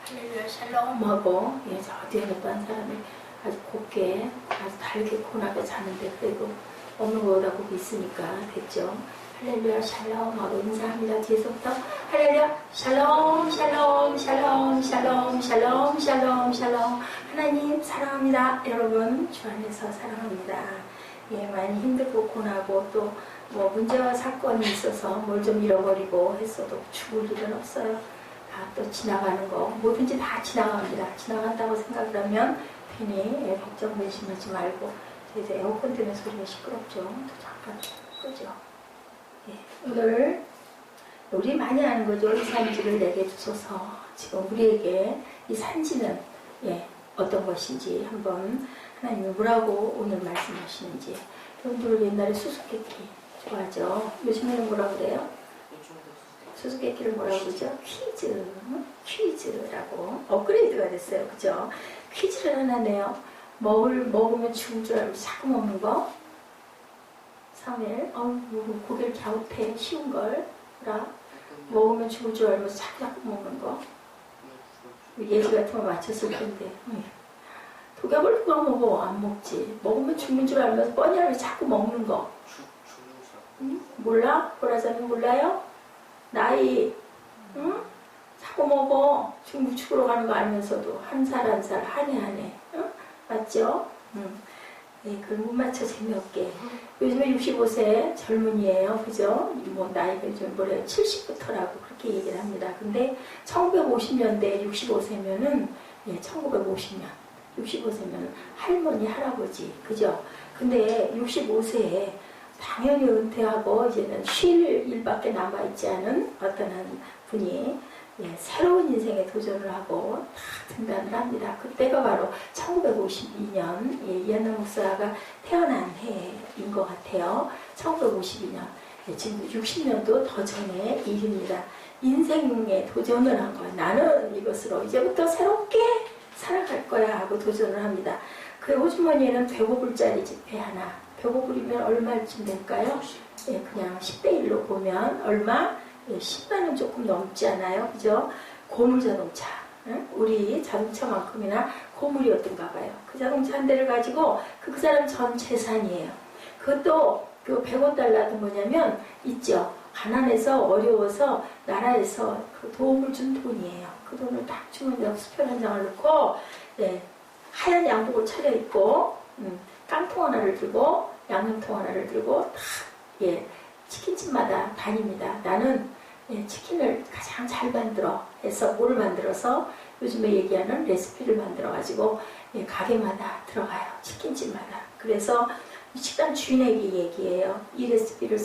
할렐루야 샬롬하고 저 뒤에 어떤 사람이 아주 곱게 아주 달게 고나게 자는데 그래도 없는 거라고 있으니까 됐죠. 할렐루야 샬롬하고 인사합니다. 뒤에서부터 할렐루야 샬롬 샬롬 샬롬 샬롬 샬롬 샬롬 샬롬. 하나님 사랑합니다. 여러분 주 안에서 사랑합니다. 많이 힘들고 고나고 또 뭐 문제와 사건이 있어서 뭘 좀 잃어버리고 했어도 죽을 일은 없어요. 다 또 지나가는 거 뭐든지 다 지나갑니다. 지나간다고 생각을 하면 괜히 걱정 근심하지 말고. 이제 에어컨 때문에 소리가 시끄럽죠. 또 잠깐 끄죠. 오늘 우리 많이 아는 거죠. 이 산지를 내게 주소서. 지금 우리에게 이 산지는 어떤 것인지 한번 하나님이 뭐라고 오늘 말씀하시는지. 여러분들 옛날에 수수께끼 좋아하죠. 요즘에는 뭐라고 그래요? 수수께끼를 뭐라고 그러죠? 퀴즈라고 업그레이드가 됐어요. 그죠? 퀴즈를 하나 내요. 먹으면 죽을 줄 알고 자꾸 먹는 거. 3일 고개를 갸웃해. 쉬운 걸. 먹으면 죽을 줄 알고 자꾸 먹는 거. 예지 같은 거 맞췄을 텐데. 독약을 누가 먹어? 안 먹지. 먹으면 죽는 줄 알면서 뻔히 알고 자꾸 먹는 거. 몰라? 보라자면 몰라요? 나이 자꾸 먹어. 죽으러 가는 거 알면서도 한 살 한 살 한 해 맞죠? 그걸 못 맞춰 재미없게. 요즘에 65세 젊은이에요. 그죠? 뭐 나이가 좀 뭐래요? 70부터라고 그렇게 얘기를 합니다. 근데 1950년대 65세면은 1950년 65세면은 할머니 할아버지. 그죠? 근데 65세에 당연히 은퇴하고 이제는 쉴 일밖에 남아있지 않은 어떤 한 분이 새로운 인생에 도전을 하고 다 등단을 합니다. 그때가 바로 1952년 이한나 목사가 태어난 해인 것 같아요. 1952년. 지금 60년도 더 전의 일입니다. 인생에 도전을 한 거예요. 나는 이것으로 이제부터 새롭게 살아갈 거야 하고 도전을 합니다. 그 호주머니에는 105불짜리 지폐 하나. 105불이면 얼마쯤 될까요? 그냥 10대 1로 보면 얼마? 10만원 조금 넘지 않아요? 그죠? 고물자동차. 우리 자동차만큼이나 고물이었던가 봐요. 그 자동차 한 대를 가지고 그 사람 전 재산이에요. 그것도 그 105달러도 뭐냐면 있죠. 가난해서 어려워서 나라에서 그 도움을 준 돈이에요. 그 돈을 딱 주머니에 수표 한 장을 넣고 하얀 양복을 차려입고 깡통 하나를 들고 양념통 하나를 들고 다 치킨집마다 다닙니다. 나는 치킨을 가장 잘 만들어 해서 뭐를 만들어서 요즘에 얘기하는 레시피를 만들어 가지고 가게마다 들어가요. 치킨집마다. 그래서 식당 주인에게 얘기해요. 이 레시피를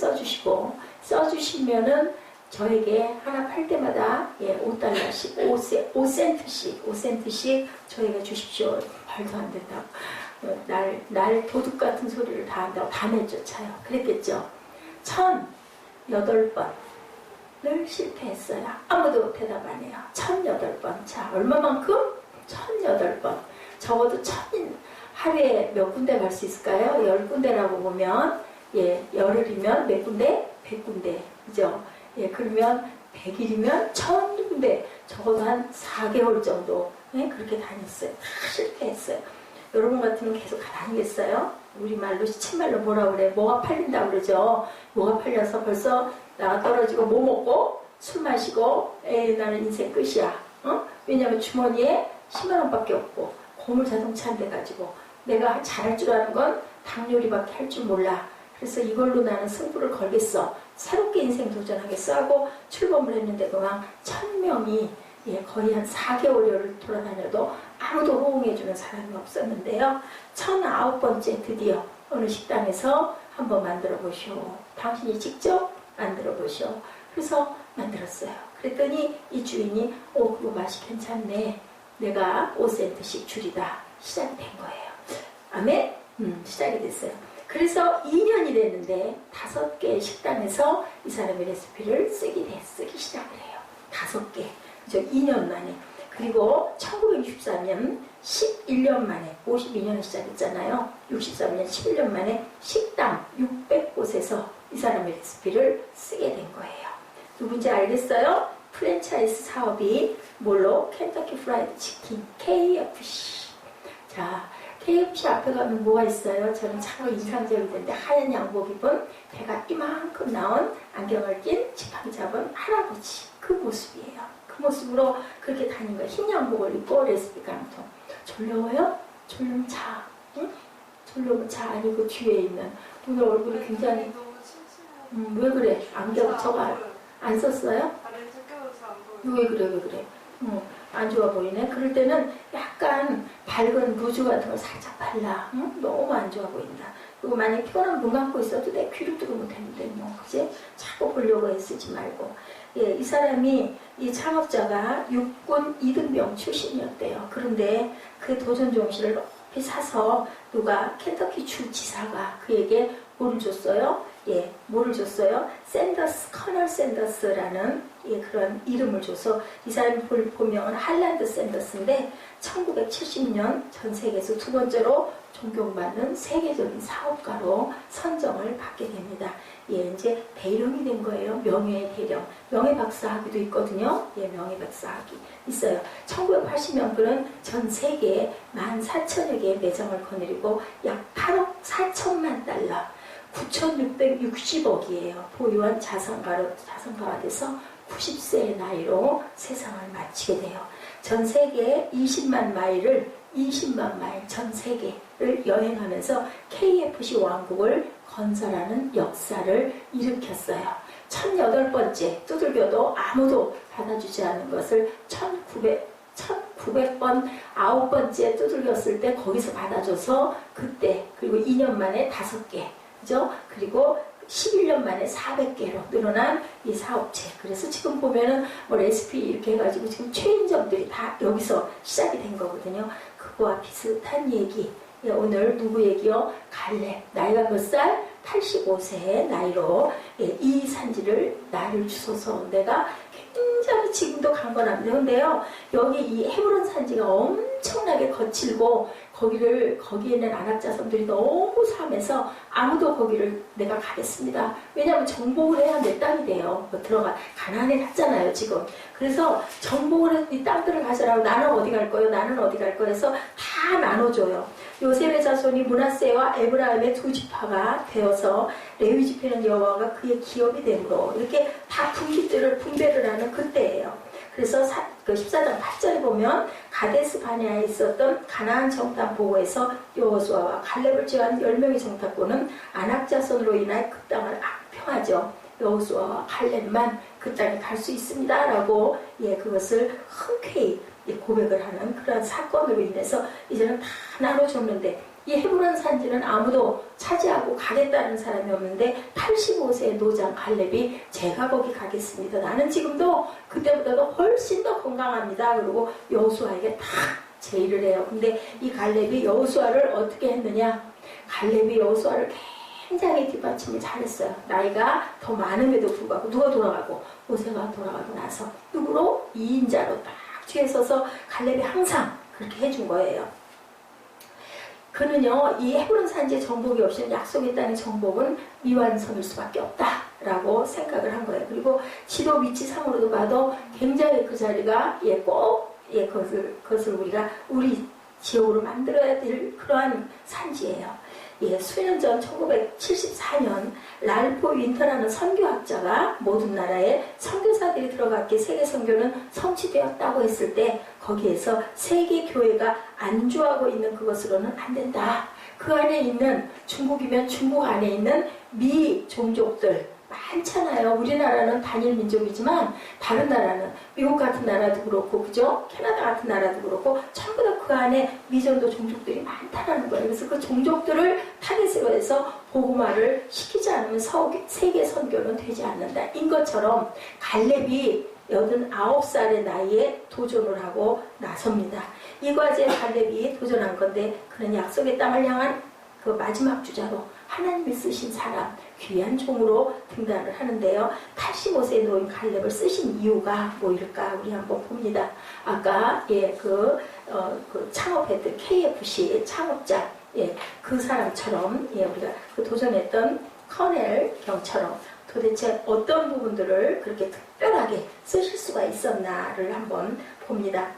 써주시면은 저에게 하나 팔 때마다 5달러씩 5센트씩 저에게 주십시오. 말도 안 된다고. 날 도둑 같은 소리를 다 한다고 다 내쫓아요. 그랬겠죠. 1008번을 실패했어요. 아무도 대답 안 해요. 1008번. 자, 얼마만큼? 1008번. 적어도 하루에 몇 군데 갈 수 있을까요? 10군데라고 보면, 열흘이면 몇 군데? 100군데. 그죠? 그러면 100일이면 1000군데. 적어도 한 4개월 정도. 그렇게 다녔어요. 다 실패했어요. 여러분 같으면 계속 다니겠어요? 우리말로, 시쳇말로 뭐라 그래? 뭐가 팔린다고 그러죠? 뭐가 팔려서 벌써 나가 떨어지고 뭐 먹고 술 마시고 나는 인생 끝이야. 왜냐면 주머니에 10만원밖에 없고 고물 자동차 한 대 가지고 내가 잘할 줄 아는 건 닭 요리밖에 할 줄 몰라. 그래서 이걸로 나는 승부를 걸겠어. 새롭게 인생 도전하겠어 하고 출범을 했는데 그만 1000명이 거의 한 4개월을 돌아다녀도 아무도 호응해주는 사람이 없었는데요. 1009번째 드디어 어느 식당에서 한번 만들어 보시오. 당신이 직접 만들어 보시오. 그래서 만들었어요. 그랬더니 이 주인이 그거 맛이 괜찮네. 내가 5센트씩 줄이다. 시작이 된 거예요. 아멘? 시작이 됐어요. 그래서 2년이 됐는데 5개의 식당에서 이 사람의 레시피를 쓰기 시작을 해요. 5개. 그죠? 2년 만에. 그리고 1963년 11년 만에 52년에 시작했잖아요. 63년 11년 만에 식당 600곳에서 이 사람의 레시피를 쓰게 된 거예요. 누군지 알겠어요? 프랜차이즈 사업이 뭘로? 켄터키 프라이드 치킨, KFC. 자, KFC 앞에 가면 뭐가 있어요? 저는 참 인상적이던데 하얀 양복 입은 배가 이만큼 나온 안경을 낀 지팡이 잡은 할아버지. 그 모습이에요. 그 모습으로 그렇게 다닌 거예요. 흰 양복을 입고 레시피 깡통. 졸려워요? 졸리면 자. 응? 졸려면 자. 아니 그 뒤에 있는 오늘 얼굴이 굉장히 왜 그래? 안경 저거 안 썼어요? 왜 그래? 안 좋아 보이네. 그럴 때는 약간 밝은 루즈 같은 걸 살짝 발라. 너무 안 좋아 보인다. 그리고 만약에 피곤하면 눈 감고 있어도 내 귀를 뚫으면 되는데 뭐 그지? 자꾸 보려고 애쓰지 말고. 예, 이 사람이 이 창업자가 육군 2등병 출신이었대요. 그런데 그 도전 정신을 높이 사서 누가 켄터키 주 지사가 그에게 뭐를 줬어요? 예, 뭐를 줬어요? 샌더스, 커널 샌더스라는 예, 그런 이름을 줘서 이 사람이 본명은 할란드 샌더스인데 1970년 전 세계에서 두 번째로 존경받는 세계적인 사업가로 선정을 받게 됩니다. 예, 이제 대령이 된 거예요. 명예의 대령. 명예박사학위도 있거든요. 예, 명예박사학위 있어요. 1980년부는 전 세계에 14,000여 개의 매장을 거느리고 약 8억 4천만 달러, 9,660억이에요. 보유한 자산가가 돼서 90세의 나이로 세상을 마치게 돼요. 전 세계 20만 마일 전 세계를 여행하면서 KFC 왕국을 건설하는 역사를 일으켰어요. 1008번째 두들겨도 아무도 받아주지 않은 것을 1900번 9번째 두들겼을 때 거기서 받아줘서 그때 그리고 2년 만에 5개 그죠? 그리고 11년 만에 400개로 늘어난 이 사업체. 그래서 지금 보면은 뭐 레시피 이렇게 해가지고 지금 체인점들이 다 여기서 시작이 된 거거든요. 그거와 비슷한 얘기. 예, 오늘 누구 얘기요? 갈렙. 나이가 몇 살? 85세의 나이로 예, 이 산지를 나를 주소서 내가 굉장히 지금도 강건합니다. 그런데요, 여기 이 헤브론 산지가 엄청나게 거칠고 거기에는 안악자손들이 너무 삼해서 아무도 거기를 내가 가겠습니다. 왜냐하면 정복을 해야 내 땅이 돼요. 가나안에 갔잖아요, 지금. 그래서 정복을 해서 이 땅들을 가져라고 나는 어디 갈 거예요? 나는 어디 갈 거예요? 해서 다 나눠줘요. 요셉의 자손이 므낫세와 에브라임의 두 지파가 되어서 레위 지파는 여호와가 그의 기업이 되므로 이렇게 다 분배를 하는 그때예요. 그래서 14장 8절에 보면 가데스 바네아에 있었던 가나안 정탐 보고에서 여호수아와 갈렙을 제외한 10명의 정탐꾼은 안악자손으로 인하여 그 땅을 악평하죠. 여호수아와 갈렙만 그 땅에 갈 수 있습니다. 라고 예, 그것을 흔쾌히 고백을 하는 그런 사건으로 인해서 이제는 다 나눠줬는데 이 헤브론 산지는 아무도 차지하고 가겠다는 사람이 없는데 85세의 노장 갈렙이 제가 거기 가겠습니다. 나는 지금도 그때보다도 훨씬 더 건강합니다. 그리고 여호수아에게 다 제의를 해요. 근데 이 갈렙이 여호수아를 어떻게 했느냐? 갈렙이 여호수아를 굉장히 뒷받침을 잘했어요. 나이가 더 많음에도 불구하고 누가 돌아가고 모세가 돌아가고 나서 누구로? 2인자로 딱 뒤에 서서 갈렙이 항상 그렇게 해준 거예요. 그는요, 이 헤브론 산지의 정복이 없이는 약속의 땅의 정복은 미완성일 수밖에 없다라고 생각을 한 거예요. 그리고 지도 위치상으로도 봐도 굉장히 그 자리가 그것을 우리가 우리 지역으로 만들어야 될 그러한 산지예요. 예, 수년 전 1974년 랄프 윈터라는 선교학자가 모든 나라에 선교사들이 들어갔기에 세계 선교는 성취되었다고 했을 때 거기에서 세계 교회가 안주하고 있는 그것으로는 안 된다. 그 안에 있는 중국이면 중국 안에 있는 미 종족들 많잖아요. 우리나라는 단일 민족이지만 다른 나라는 미국 같은 나라도 그렇고 그죠? 캐나다 같은 나라도 그렇고 전부 다 그 안에 미전도 종족들이 많다라는 거예요. 그래서 그 종족들을 타겟으로 해서 복음화를 시키지 않으면 세계 선교는 되지 않는다. 인 것처럼 갈렙이 89살의 나이에 도전을 하고 나섭니다. 이 과제에 갈렙이 도전한 건데 그는 약속의 땅을 향한 그 마지막 주자로 하나님이 쓰신 사람, 귀한 종으로 등단을 하는데요. 85세의 노인 갈렙을 쓰신 이유가 뭐일까? 우리 한번 봅니다. 아까 그 창업했던 KFC 창업자 그 사람처럼 우리가 그 도전했던 커넬 경처럼 도대체 어떤 부분들을 그렇게 특별하게 쓰실 수가 있었나를 한번 봅니다.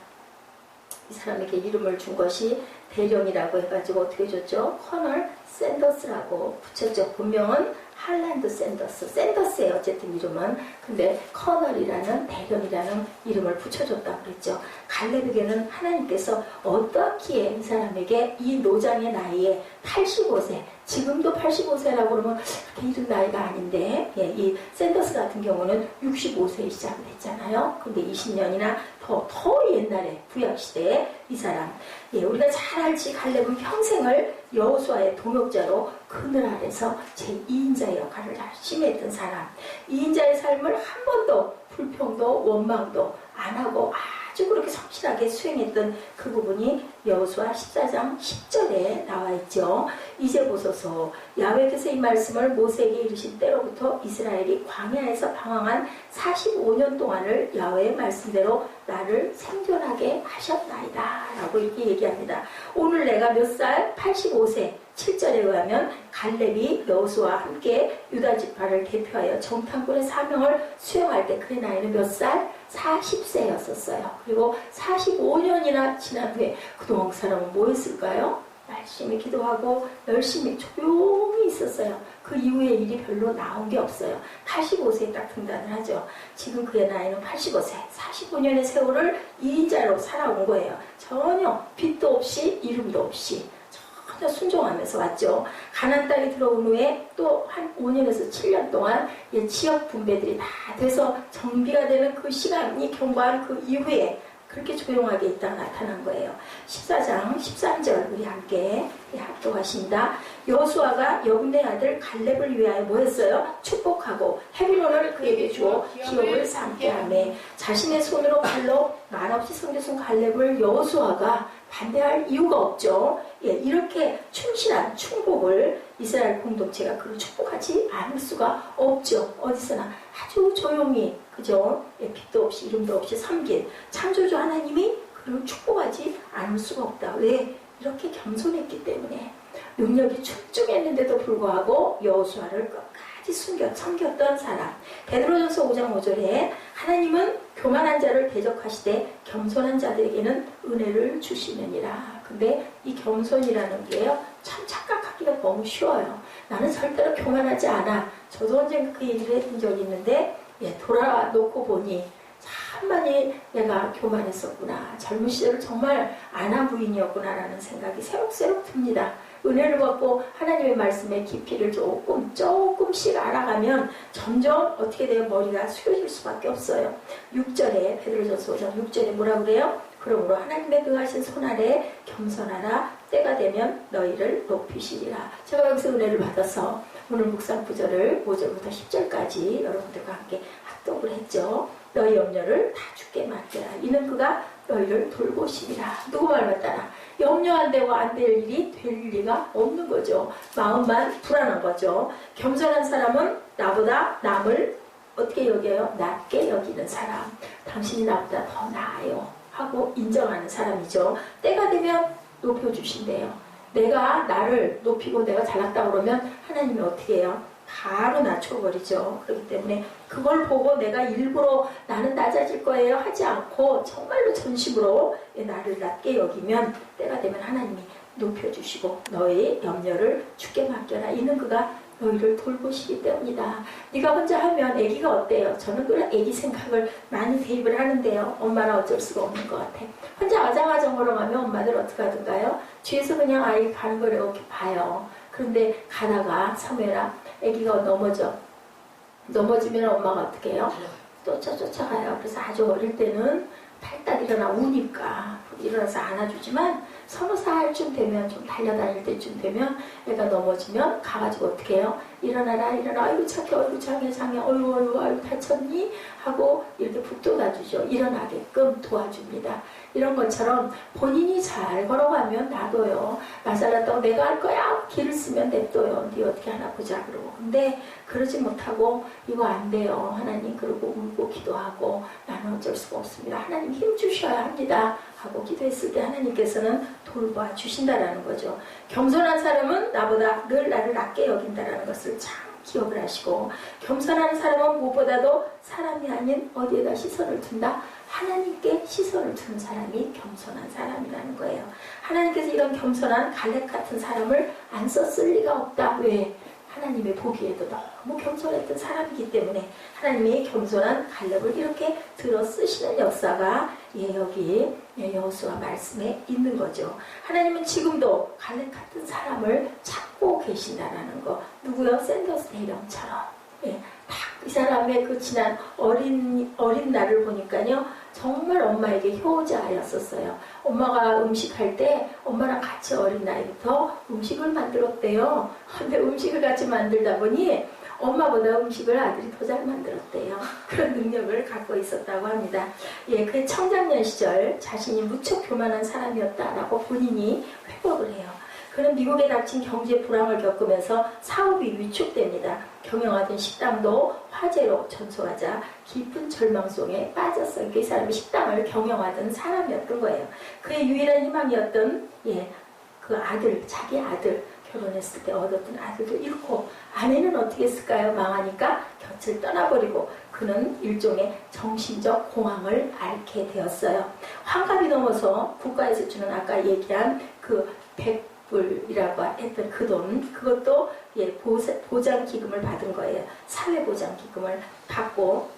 이 사람에게 이름을 준 것이 대령이라고 해가지고 어떻게 줬죠? 커널 샌더스라고 붙였죠. 본명은 할란드 샌더스예요. 어쨌든 이름은. 근데 커널이라는 대령이라는 이름을 붙여줬다고 그랬죠. 갈렙에게는 하나님께서 어떻게 이 사람에게 이 노장의 나이에 85세, 지금도 85세라고 그러면 그렇게 이른 나이가 아닌데, 예, 이 샌더스 같은 경우는 65세에 시작을 했잖아요. 근데 20년이나 더 옛날에 구약시대에 이 사람, 예, 우리가 잘 알지 갈렙은 평생을 여호수아의 동역자로 그늘 아래서 제2인자의 역할을 열심히 했던 사람. 2인자의 삶을 한 번도 불평도 원망도 안 하고 아주 그렇게 성실하게 수행했던 그 부분이 여호수아 14장 10절에 나와 있죠. 이제 보소서 야훼께서 이 말씀을 모세에게 이르신 때로부터 이스라엘이 광야에서 방황한 45년 동안을 야훼의 말씀대로 나를 생존하게 하셨나이다 라고 이렇게 얘기합니다. 오늘 내가 몇 살? 85세. 7절에 의하면 갈렙이 여호수아와 함께 유다 지파를 대표하여 정탐꾼의 사명을 수행할 때 그의 나이는 몇 살? 40세였었어요. 그리고 45년이나 지난 후에 그동안 그 사람은 뭐 했을까요? 열심히 기도하고 열심히 조용히 있었어요. 그 이후에 일이 별로 나온 게 없어요. 85세에 딱 등단을 하죠. 지금 그의 나이는 85세, 45년의 세월을 2인자로 살아온 거예요. 전혀 빚도 없이 이름도 없이 전혀 순종하면서 왔죠. 가나안 땅에 들어온 후에 또 한 5년에서 7년 동안 지역 분배들이 다 돼서 정비가 되는 그 시간이 경과한 그 이후에 그렇게 조용하게 있다가 나타난 거예요. 14장 13절 우리 함께 합독하십니다. 여호수아가 여분의 아들 갈렙을 위하여 뭐 했어요? 축복하고 헤브론을 그에게 주어 기업을 삼게 하며 자신의 손으로 칼로 말없이 섬겨준 갈렙을 여호수아가 반대할 이유가 없죠. 예, 이렇게 충실한 충복을 이스라엘 공동체가 그를 축복하지 않을 수가 없죠. 어디서나 아주 조용히 그죠? 예, 빚도 없이 이름도 없이 섬긴 창조주 하나님이 그를 축복하지 않을 수가 없다. 왜? 이렇게 겸손했기 때문에. 능력이 출중했는데도 불구하고 여호수아를 끝까지 섬겼던 사람. 베드로전서 5장 5절에 하나님은 교만한 자를 대적하시되 겸손한 자들에게는 은혜를 주시느니라. 근데 이 겸손이라는 게요, 참 착각하기가 너무 쉬워요. 나는 절대로 교만하지 않아. 저도 언젠가 그 얘기를 해본 적이 있는데, 예, 돌아놓고 보니 참 많이 내가 교만했었구나. 젊은 시절을 정말 안한 부인이었구나라는 생각이 새록새록 듭니다. 은혜를 받고 하나님의 말씀의 깊이를 조금씩 알아가면 점점 어떻게 돼요? 머리가 숙여질 수밖에 없어요. 6절에 베드로전서 5장 6절에 뭐라 그래요? 그러므로 하나님의 능하신 손아래 겸손하라. 때가 되면 너희를 높이시리라. 제가 여기서 은혜를 받아서 오늘 묵상 구절을 5절부터 10절까지 여러분들과 함께 합독을 했죠. 너희 염려를 다 주께 맡겨라. 이는 그가 너희를 돌보시리라. 누구 말만 따라? 염려 안 되고 안 될 일이 될 리가 없는 거죠. 마음만 불안한 거죠. 겸손한 사람은 나보다 남을 어떻게 여겨요? 낮게 여기는 사람. 당신이 나보다 더 나아요 하고 인정하는 사람이죠. 때가 되면 높여주신대요. 내가 나를 높이고 내가 잘났다 그러면 하나님이 어떻게 해요? 바로 낮춰버리죠. 그렇기 때문에 그걸 보고 내가 일부러 나는 낮아질 거예요 하지 않고 정말로 전심으로 나를 낮게 여기면 때가 되면 하나님이 높여주시고 너의 염려를 주께 맡겨라. 이는 그가 너희를 돌보시기 때문이다. 네가 혼자 하면 아기가 어때요? 저는 그 아기 생각을 많이 대입을 하는데요. 엄마라 어쩔 수가 없는 것 같아. 혼자 아장아장으로 하면 엄마들 어떻게 하던가요? 뒤에서 그냥 아이 가는 걸 이렇게 봐요. 그런데 가다가 사무엘아 아기가 넘어지면 엄마가 어떻게 해요? 또 쫓아가요. 그래서 아주 어릴 때는 팔딱 일어나 우니까 일어나서 안아주지만 3-4살쯤 되면 좀 달려다닐 때쯤 되면 애가 넘어지면 가가지고 어떻게 해요? 일어나라 아이고 착해 어이구 장해 어이구 다쳤니? 하고 이렇게 북돋아주죠. 일어나게끔 도와줍니다. 이런 것처럼 본인이 잘 걸어가면 놔둬요. 나 잘났다고 내가 할 거야 길을 쓰면 냅둬요. 네 어떻게 하나 보자 그러고. 근데 그러지 못하고 이거 안 돼요 하나님 그러고 울고 기도하고 나는 어쩔 수가 없습니다. 하나님 힘 주셔야 합니다 하고 기도했을 때 하나님께서는 돌봐 주신다라는 거죠. 겸손한 사람은 나보다 늘 나를 낮게 여긴다라는 것을 참 기억을 하시고, 겸손한 사람은 무엇보다도 사람이 아닌 어디에다 시선을 둔다? 하나님께 시선을 두는 사람이 겸손한 사람이라는 거예요. 하나님께서 이런 겸손한 갈렙 같은 사람을 안 썼을 리가 없다. 왜? 하나님의 보기에도 너무 겸손했던 사람이기 때문에 하나님의 겸손한 갈렙을 이렇게 들어 쓰시는 역사가 여기 여호수아 말씀에 있는 거죠. 하나님은 지금도 갈렙 같은 사람을 찾고 계신다라는 거. 누구요? 샌더스 대령처럼. 딱 이 사람의 그 지난 어린 날을 보니까요, 정말 엄마에게 효자였었어요. 엄마가 음식할 때 엄마랑 같이 어린 나이부터 음식을 만들었대요. 근데 음식을 같이 만들다 보니 엄마보다 음식을 아들이 더 잘 만들었대요. 그런 능력을 갖고 있었다고 합니다. 그 청장년 시절 자신이 무척 교만한 사람이었다라고 본인이 회복을 해요. 그는 미국에 닥친 경제 불황을 겪으면서 사업이 위축됩니다. 경영하던 식당도 화재로 전소하자 깊은 절망 속에 빠졌어요. 그 사람이 식당을 경영하던 사람이었던 거예요. 그의 유일한 희망이었던 그 아들, 자기 아들, 결혼했을 때 얻었던 아들도 잃고, 아내는 어떻게 했을까요? 망하니까 곁을 떠나버리고 그는 일종의 정신적 공황을 앓게 되었어요. 환갑이 넘어서 국가에서 주는 아까 얘기한 그 100불이라고 했던 그 돈, 그것도 보장기금을 받은 거예요. 사회보장기금을 받고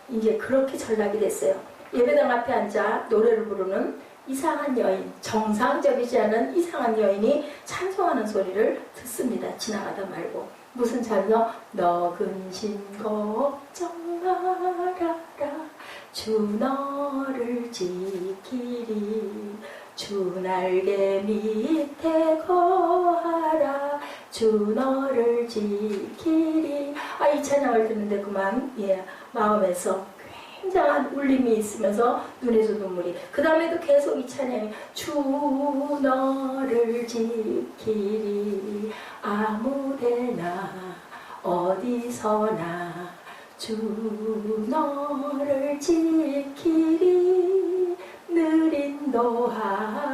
이제 그렇게 전락이 됐어요. 예배당 앞에 앉아 노래를 부르는 이상한 여인, 정상적이지 않은 이상한 여인이 찬송하는 소리를 듣습니다. 지나가다 말고. 무슨 찬송? 너 근심 걱정 말아라, 주 너를 지키리, 주 날개 밑에 거하라, 주 너를 지키리. 이 찬양을 듣는데 그만 마음에서 굉장한 울림이 있으면서 눈에서 눈물이. 그 다음에도 계속 이 찬양이 주 너를 지키리, 아무데나 어디서나 주 너를 지키리, 늘 인도하시리.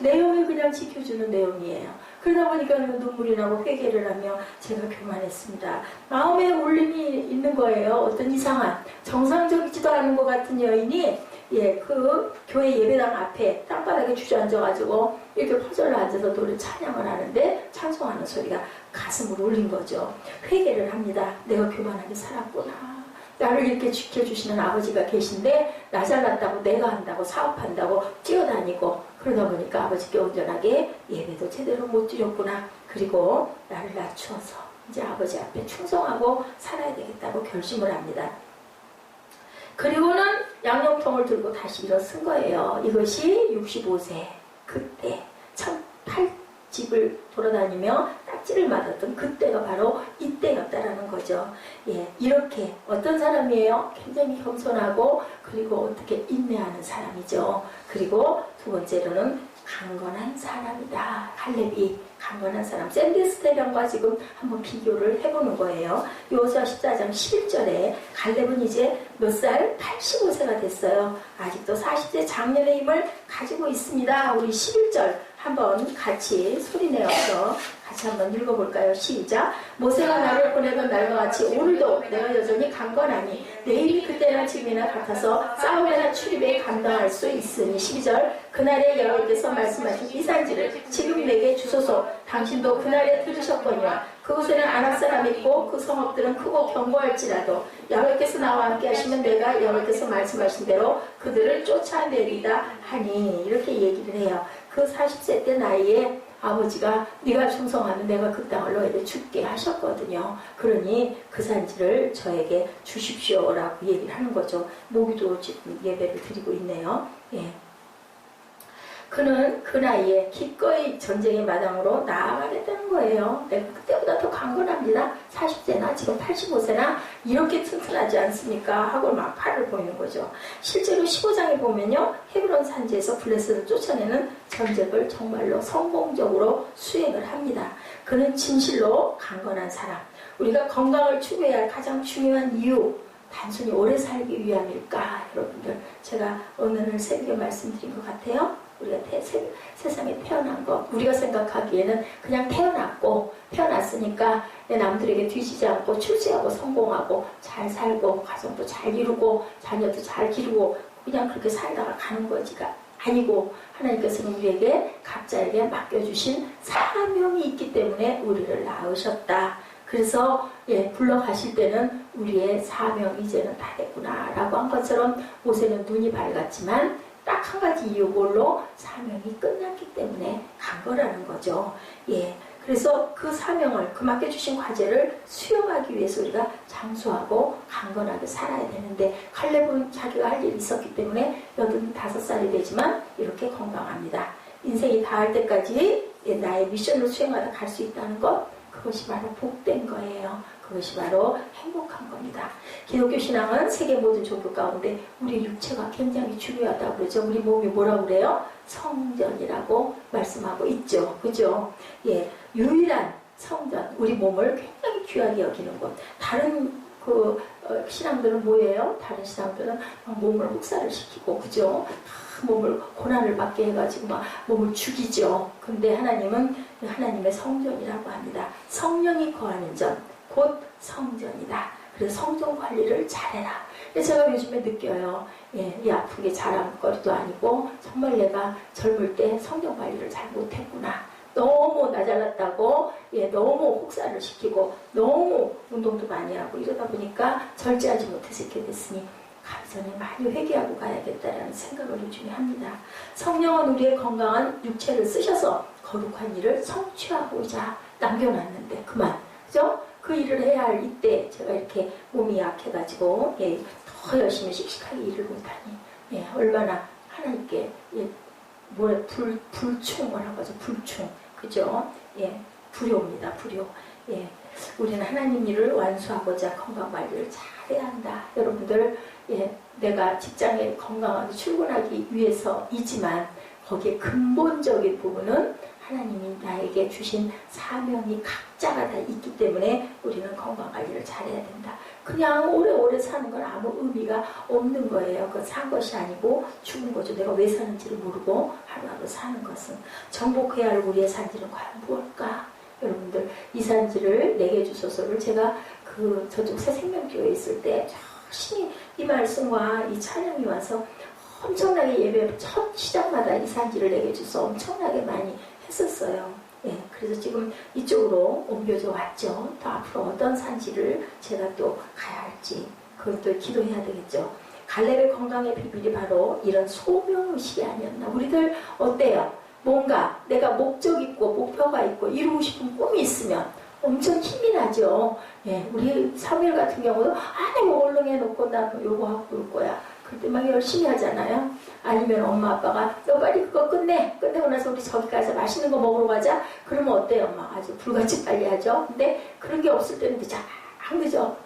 내용을 그냥 지켜주는 내용이에요. 그러다 보니까 눈물이 나고 회개를 하며 제가 교만했습니다. 마음에 울림이 있는 거예요. 어떤 이상한 정상적이지도 않은 것 같은 여인이 그 교회 예배당 앞에 땅바닥에 주저앉아가지고 이렇게 퍼절로 앉아서 노래 찬양을 하는데 찬송하는 소리가 가슴을 울린 거죠. 회개를 합니다. 내가 교만하게 살았구나. 나를 이렇게 지켜주시는 아버지가 계신데 나 잘났다고 내가 한다고 사업한다고 뛰어다니고 그러다 보니까 아버지께 온전하게 예배도 제대로 못 드렸구나. 그리고 나를 낮추어서 이제 아버지 앞에 충성하고 살아야 되겠다고 결심을 합니다. 그리고는 양념통을 들고 다시 일어선 거예요. 이것이 65세 그때 참 8집을 돌아다니며 딱지를 맞았던 그때가 바로 이때였다라는 거죠. 이렇게 어떤 사람이에요? 굉장히 겸손하고 그리고 어떻게 인내하는 사람이죠. 그리고 두 번째로는 강건한 사람이다. 갈렙이 강건한 사람. 샌디스 대령과 지금 한번 비교를 해보는 거예요. 여호수아 14장 11절에 갈렙은 이제 몇 살? 85세가 됐어요. 아직도 40세 장년의 힘을 가지고 있습니다. 우리 11절 한번 같이 소리내어서 같이 한번 읽어볼까요? 시작. 모세가 나를 보내던 날과 같이 오늘도 내가 여전히 강건하니 내 힘이 그때나 지금이나 같아서 싸움이나 출입에 감당할 수 있으니. 12절. 그날에 여호와께서 말씀하신 이 산지를 지금 내게 주소서. 당신도 그날에 들으셨거니와 그곳에는 아낙 사람이 있고 그 성읍들은 크고 견고할지라도 여호와께서 나와 함께 하시면 내가 여호와께서 말씀하신 대로 그들을 쫓아내리다 하니. 이렇게 얘기를 해요. 그 40세 때 나이에 아버지가 네가 충성하면 내가 그 땅을 너에게 줄게 하셨거든요. 그러니 그 산지를 저에게 주십시오라고 얘기를 하는 거죠. 모기도 지금 예배를 드리고 있네요. 그는 그 나이에 기꺼이 전쟁의 마당으로 나아가겠다는 거예요. 내가 그때보다 더 강건합니다. 40세나 지금 85세나 이렇게 튼튼하지 않습니까? 하고 막 팔을 보이는 거죠. 실제로 15장에 보면요, 헤브론 산지에서 블레셋을 쫓아내는 전쟁을 정말로 성공적으로 수행을 합니다. 그는 진실로 강건한 사람. 우리가 건강을 추구해야 할 가장 중요한 이유, 단순히 오래 살기 위함일까? 여러분들, 제가 오늘 새벽에 말씀드린 것 같아요. 우리가 세상에 태어난 것, 우리가 생각하기에는 그냥 태어났으니까 남들에게 뒤지지 않고 출세하고 성공하고 잘 살고 가정도 잘 이루고 자녀도 잘 기르고 그냥 그렇게 살다가 가는 거지가 아니고, 하나님께서는 우리에게 각자에게 맡겨주신 사명이 있기 때문에 우리를 낳으셨다. 그래서 불러가실 때는 우리의 사명 이제는 다 됐구나 라고 한 것처럼 모세는 눈이 밝았지만 딱 한 가지 이유로 사명이 끝났기 때문에 간 거라는 거죠. 그래서 그 사명을, 그 맡겨주신 과제를 수행하기 위해서 우리가 장수하고 강건하게 살아야 되는데, 칼렙은 자기가 할 일이 있었기 때문에 85살이 되지만 이렇게 건강합니다. 인생이 다할 때까지 나의 미션을 수행하다 갈 수 있다는 것, 그것이 바로 복된 거예요. 그것이 바로 행복한 겁니다. 기독교 신앙은 세계 모든 종교 가운데 우리 육체가 굉장히 중요하다고 그러죠. 우리 몸이 뭐라고 그래요? 성전이라고 말씀하고 있죠. 그죠? 유일한 성전, 우리 몸을 굉장히 귀하게 여기는 것. 다른 신앙들은 뭐예요? 다른 신앙들은 몸을 혹사를 시키고, 그죠? 몸을 고난을 받게 해가지고 막 몸을 죽이죠. 근데 하나님은 하나님의 성전이라고 합니다. 성령이 거하는 전, 곧 성전이다. 그래서 성전 관리를 잘해라. 제가 요즘에 느껴요. 이 아프게 자랑거리도 아니고 정말 내가 젊을 때 성전 관리를 잘 못했구나. 너무 나 잘났다고 너무 혹사를 시키고 너무 운동도 많이 하고 이러다 보니까 절제하지 못해서 이렇게 됐으니 가기 전에 많이 회개하고 가야겠다라는 생각을 요즘에 합니다. 성령은 우리의 건강한 육체를 쓰셔서 거룩한 일을 성취하고자 남겨놨는데 그만, 그죠? 그 일을 해야 할 이때 제가 이렇게 몸이 약해가지고 더 열심히 씩씩하게 일을 못하니 얼마나 하나님께 불충 뭐라고 하죠? 불충, 그죠? 불효입니다. 불효. 우리는 하나님 일을 완수하고자 건강 관리를 잘해야 한다. 여러분들, 내가 직장에 건강하게 출근하기 위해서이지만 거기에 근본적인 부분은 하나님이 나에게 주신 사명이 각자가 다 있기 때문에 우리는 건강 관리를 잘해야 된다. 그냥 오래오래 사는 건 아무 의미가 없는 거예요. 그건 산 것이 아니고 죽은 거죠. 내가 왜 사는지를 모르고 하루하루 사는 것은. 정복해야 할 우리의 산지는 과연 무엇일까? 여러분들, 이 산지를 내게 주소서를 제가 저쪽 새생명교회에 있을 때 열심히 이 말씀과 이 찬양이 와서 엄청나게 예배 첫 시작마다 이 산지를 내게 주소 엄청나게 많이 했었어요. 그래서 지금 이쪽으로 옮겨져 왔죠. 또 앞으로 어떤 산지를 제가 또 가야 할지 그것도 기도해야 되겠죠. 갈렙의 건강의 비밀이 바로 이런 소명의식이 아니었나. 우리들 어때요? 뭔가 내가 목적 있고 목표가 있고 이루고 싶은 꿈이 있으면 엄청 힘이 나죠. 우리 사무엘 같은 경우도 내가 얼른 해놓고 나 요거 하고 올 거야. 그때 막 열심히 하잖아요. 아니면 엄마 아빠가 너 빨리 그거 끝내고 나서 우리 저기 가서 맛있는 거 먹으러 가자. 그러면 어때요? 엄마 아주 불같이 빨리 하죠. 근데 그런 게 없을 때는 그죠?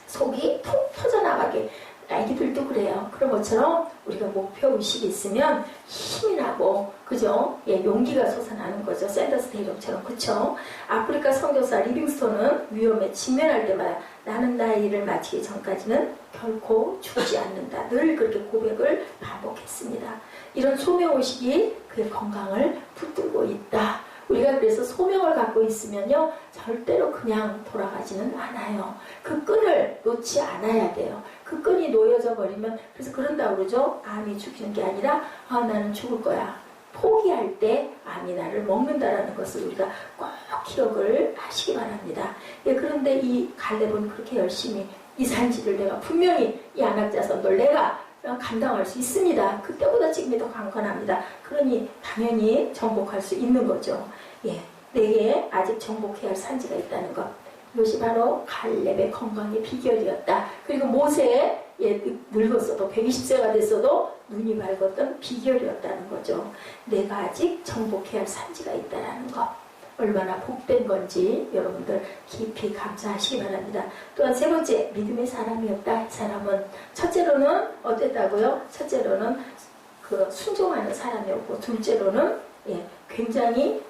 속이 통 터져나가게. 아기들도 그래요. 그런 것처럼 우리가 목표의식이 있으면 힘이 나고, 그죠? 용기가 솟아나는 거죠. 샌더스 대령처럼, 그쵸? 아프리카 선교사 리빙스톤은 위험에 직면할 때마다 나는 나의 일을 마치기 전까지는 결코 죽지 않는다. 늘 그렇게 고백을 반복했습니다. 이런 소명의식이 그의 건강을 붙들고 있다. 우리가 그래서 소명을 갖고 있으면요, 절대로 그냥 돌아가지는 않아요. 그 끈을 놓지 않아야 돼요. 그 끈이 놓여져 버리면, 그래서 그런다고 그러죠. 암이 죽이는 게 아니라 나는 죽을 거야. 포기할 때 암이 나를 먹는다라는 것을 우리가 꼭 기억을 하시기 바랍니다. 그런데 이 갈렙은 그렇게 열심히 이 산지를 내가 분명히 이 안악자선들 내가 감당할 수 있습니다. 그때보다 지금이 더 강건합니다. 그러니 당연히 정복할 수 있는 거죠. 내게 아직 정복해야 할 산지가 있다는 것. 이것이 바로 갈렙의 건강의 비결이었다. 그리고 모세의 늙었어도 120세가 됐어도 눈이 밝았던 비결이었다는 거죠. 내가 아직 정복해야 할 산지가 있다는 것. 얼마나 복된 건지 여러분들 깊이 감사하시기 바랍니다. 또한 세 번째, 믿음의 사람이었다. 이 사람은 첫째로는 어땠다고요? 첫째로는 순종하는 사람이었고, 둘째로는 굉장히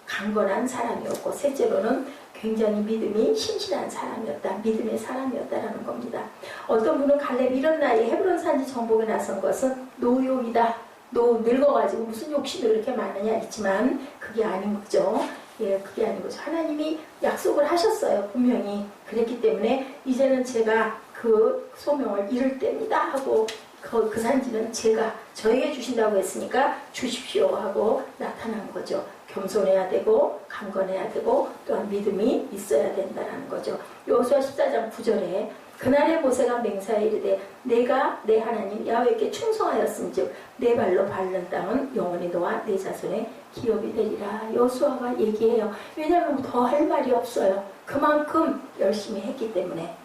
강건한 사람이었고, 셋째로는 굉장히 믿음이 신실한 사람이었다. 믿음의 사람이었다라는 겁니다. 어떤 분은 갈렙이 이런 나이에 헤브론 산지 정복에 나선 것은 노욕이다. 늙어가지고 무슨 욕심이 그렇게 많으냐 했지만 그게 아닌 거죠. 예, 그게 아닌 거죠. 하나님이 약속을 하셨어요. 분명히. 그랬기 때문에 이제는 제가 그 소명을 이룰 때입니다 하고 그 산지는 제가 저에게 주신다고 했으니까 주십시오 하고 나타난 거죠. 겸손해야 되고 강건해야 되고 또한 믿음이 있어야 된다는 거죠. 여호수아 14장 9절에 그날에 모세가 맹세하여 이르되 내가 내 하나님 야훼께 충성하였은즉 내 발로 밟는 땅은 영원히 너와 내 자손의 기업이 되리라. 여호수아가 얘기해요. 왜냐하면 더 할 말이 없어요. 그만큼 열심히 했기 때문에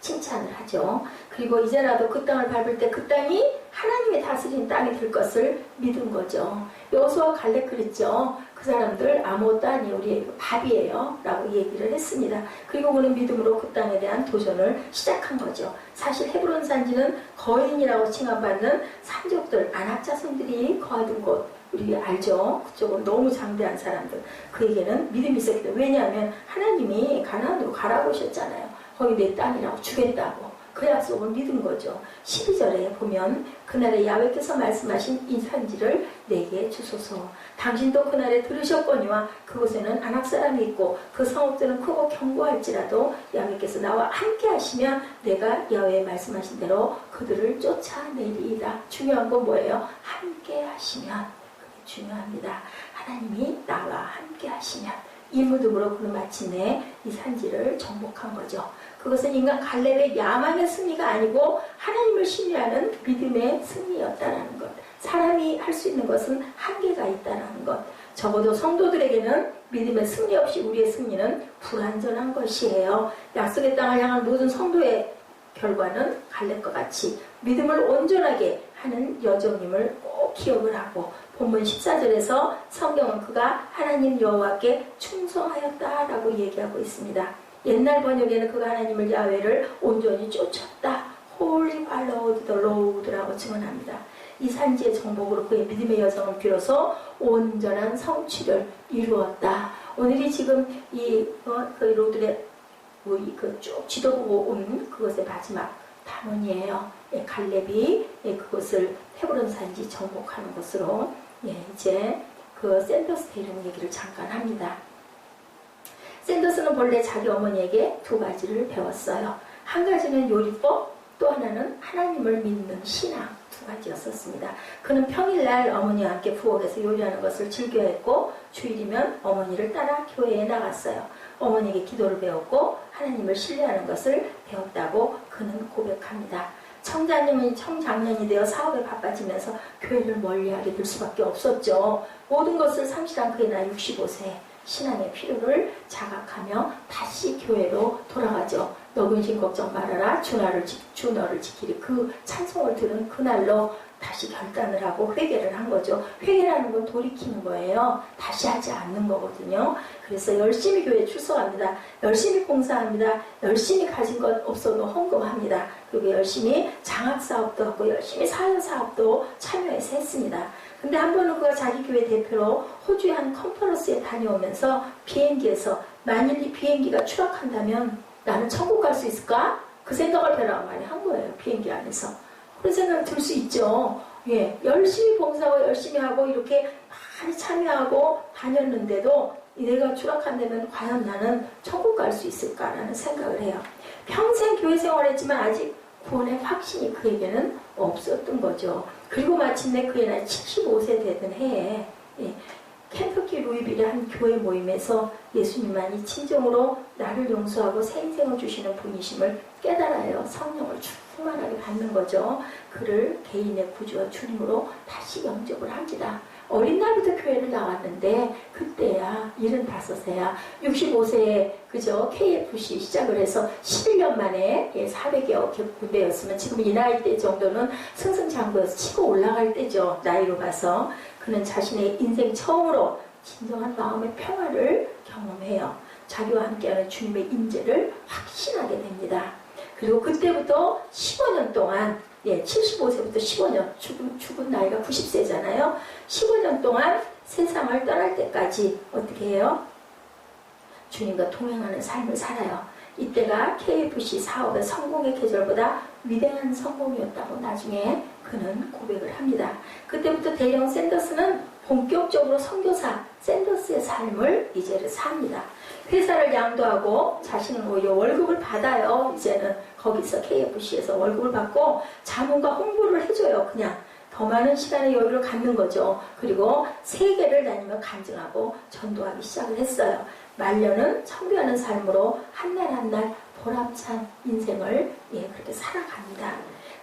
칭찬을 하죠. 그리고 이제라도 그 땅을 밟을 때 그 땅이 하나님의 다스린 땅이 될 것을 믿은 거죠. 여호수아 갈렙 그랬죠. 그 사람들 아무것도 아니에요. 우리 밥이에요 라고 얘기를 했습니다. 그리고 그는 믿음으로 그 땅에 대한 도전을 시작한 거죠. 사실 헤브론 산지는 거인이라고 칭함받는 산족들, 아낙 자손들이 거하던 곳 우리 알죠? 그쪽은 너무 장대한 사람들. 그에게는 믿음이 있었기 때문에. 왜냐하면 하나님이 가나안으로 가라고 하셨잖아요. 거기 내 땅이라고 주겠다고. 그 약속을 믿은 거죠. 12절에 보면 그날에 야훼께서 말씀하신 이 산지를 내게 주소서. 당신도 그날에 들으셨거니와 그곳에는 아낙 사람이 있고 그 성읍들은 크고 견고할지라도 야훼께서 나와 함께 하시면 내가 야훼의 말씀하신 대로 그들을 쫓아내리이다. 중요한 건 뭐예요? 함께 하시면. 그게 중요합니다. 하나님이 나와 함께 하시면. 이 믿음으로 그는 마침내 이 산지를 정복한 거죠. 그것은 인간 갈렙의 야망의 승리가 아니고 하나님을 신뢰하는 믿음의 승리였다는 것. 사람이 할 수 있는 것은 한계가 있다는 것. 적어도 성도들에게는 믿음의 승리 없이 우리의 승리는 불완전한 것이에요. 약속의 땅을 향한 모든 성도의 결과는 갈렙과 같이 믿음을 온전하게 하는 여정임을 꼭 기억을 하고 본문 14절에서 성경은 그가 하나님 여호와께 충성하였다라고 얘기하고 있습니다. 옛날 번역에는 그가 하나님을 야훼를 온전히 쫓았다. Holy followed the Lord라고 증언합니다. 이 산지의 정복으로 그의 믿음의 여정은 비로소 온전한 성취를 이루었다. 오늘이 지금 그 로드의 쭉 지도보고 온 그것의 마지막 단원이에요. 갈렙이 그것을 헤브론 산지 정복하는 것으로 이제 그 샌더스테 이런 얘기를 잠깐 합니다. 샌더스는 본래 자기 어머니에게 두 가지를 배웠어요. 한 가지는 요리법, 또 하나는 하나님을 믿는 신앙 두 가지였었습니다. 그는 평일날 어머니와 함께 부엌에서 요리하는 것을 즐겨했고 주일이면 어머니를 따라 교회에 나갔어요. 어머니에게 기도를 배웠고 하나님을 신뢰하는 것을 배웠다고 그는 고백합니다. 청장년이 되어 사업에 바빠지면서 교회를 멀리하게 될 수밖에 없었죠. 모든 것을 상실한 그의 나이 65세 신앙의 필요를 자각하며 다시 교회로 돌아가죠. 너 근심 걱정 말아라. 주 너를 지키리. 그 찬송을 들은 그날로 다시 결단을 하고 회개를 한 거죠. 회개라는 건 돌이키는 거예요. 다시 하지 않는 거거든요. 그래서 열심히 교회에 출석합니다. 열심히 봉사합니다. 열심히 가진 것 없어도 헌금합니다. 그리고 열심히 장학사업도 하고 열심히 사회사업도 참여해서 했습니다. 근데 한 번은 그가 자기 교회 대표로 호주의 한 컨퍼런스에 다녀오면서 비행기에서 만일 이 비행기가 추락한다면 나는 천국 갈 수 있을까? 그 생각을 별로 많이 한 거예요. 비행기 안에서. 그런 생각이 들 수 있죠. 예, 열심히 봉사하고 열심히 하고 이렇게 많이 참여하고 다녔는데도 내가 추락한다면 과연 나는 천국 갈 수 있을까라는 생각을 해요. 평생 교회 생활했지만 아직 구원의 확신이 그에게는 없었던 거죠. 그리고 마침내 그의 나이 75세 되던 해에 켄터키 루이빌의 한 교회 모임에서 예수님만이 진정으로 나를 용서하고 새 인생을 주시는 분이심을 깨달아요. 성령을 충만하게 받는 거죠. 그를 개인의 구주와 주님으로 다시 영접을 합니다. 어린 날부터 교회를 나왔는데 그때야 75세야 65세에 그저 KFC 시작을 해서 11년 만에 400여 개 군대였으면 지금 이 나이 때 정도는 승승장구해서 치고 올라갈 때죠. 나이로 봐서 그는 자신의 인생 처음으로 진정한 마음의 평화를 경험해요. 자기와 함께하는 주님의 임재를 확신하게 됩니다. 그리고 그때부터 15년 동안 75세부터 15년 죽은 나이가 90세잖아요. 15년 동안 세상을 떠날 때까지 어떻게 해요? 주님과 동행하는 삶을 살아요. 이때가 KFC 사업의 성공의 계절보다 위대한 성공이었다고 나중에 그는 고백을 합니다. 그때부터 대령 샌더스는 본격적으로 선교사 샌더스의 삶을 이제는 삽니다. 회사를 양도하고 자신은 오히려 월급을 받아요. 이제는 거기서 KFC에서 월급을 받고 자문과 홍보를 해줘요. 그냥 더 많은 시간의 여유를 갖는 거죠. 그리고 세계를 다니며 간증하고 전도하기 시작을 했어요. 말년은 청교하는 삶으로 한 날 한 날 보람찬 인생을 그렇게 살아갑니다.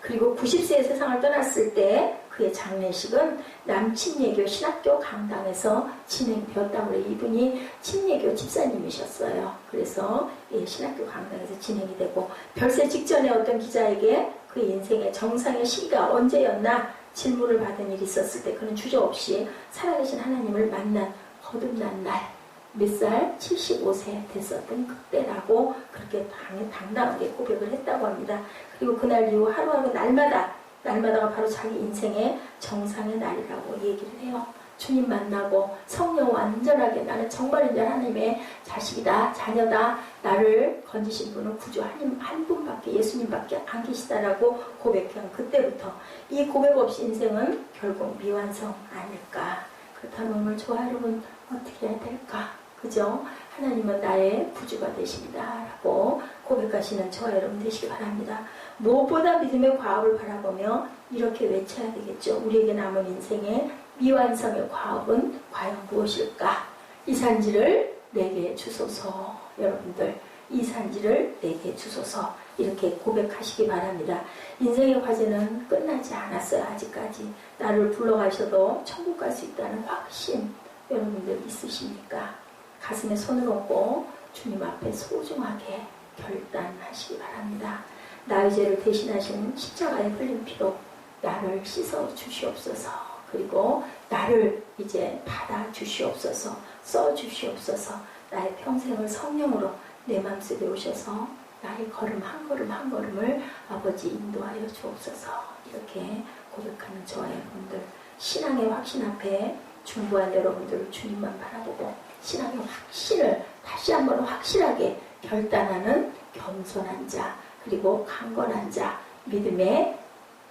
그리고 90세에 세상을 떠났을 때 그의 장례식은 남친예교 신학교 강당에서 진행되었다고 해요. 이분이 친예교 집사님이셨어요. 그래서 신학교 강당에서 진행이 되고 별세 직전에 어떤 기자에게 그 인생의 정상의 시기가 언제였나 질문을 받은 일이 있었을 때 그는 주저없이 살아계신 하나님을 만난 거듭난 날 몇 살? 75세 됐었던 그때라고 그렇게 당당하게 고백을 했다고 합니다. 그리고 그날 이후 하루하루 날마다가 바로 자기 인생의 정상의 날이라고 얘기를 해요. 주님 만나고 성령 완전하게 나는 정말 이제 하나님의 자식이다, 자녀다, 나를 건지신 분은 구주 한 분밖에, 예수님밖에 안 계시다라고 고백한 그때부터 이 고백 없이 인생은 결국 미완성 아닐까. 그렇다면 오늘 저와 여러분 어떻게 해야 될까? 그죠? 하나님은 나의 구주가 되십니다 라고 고백하시는 저와 여러분 되시기 바랍니다. 무엇보다 믿음의 과업을 바라보며 이렇게 외쳐야 되겠죠. 우리에게 남은 인생의 미완성의 과업은 과연 무엇일까? 이 산지를 내게 주소서. 여러분들 이 산지를 내게 주소서. 이렇게 고백하시기 바랍니다. 인생의 과제는 끝나지 않았어요. 아직까지. 나를 불러가셔도 천국 갈 수 있다는 확신 여러분들 있으십니까? 가슴에 손을 얹고 주님 앞에 소중하게 결단하시기 바랍니다. 나의 죄를 대신하신 십자가의 흘린 피로 나를 씻어 주시옵소서. 그리고 나를 이제 받아 주시옵소서. 써 주시옵소서. 나의 평생을 성령으로 내 마음속에 오셔서 나의 걸음 한 걸음 한 걸음을 아버지 인도하여 주옵소서. 이렇게 고백하는 저와 여러분들, 신앙의 확신 앞에 중보한 여러분들 주님만 바라보고 신앙의 확신을 다시 한번 확실하게 결단하는 겸손한 자, 그리고 강건한 자, 믿음의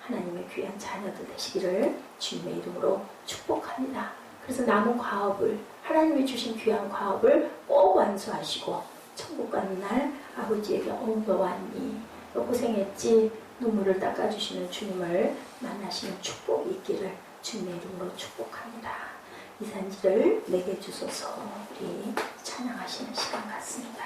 하나님의 귀한 자녀들 되시기를 주님의 이름으로 축복합니다. 그래서 남은 과업을, 하나님이 주신 귀한 과업을 꼭 완수하시고 천국 가는 날 아버지에게 너 왔니? 너 고생했지? 눈물을 닦아주시는 주님을 만나시는 축복이 있기를 주님의 이름으로 축복합니다. 이 산지를 내게 주소서. 우리 찬양하시는 시간 같습니다.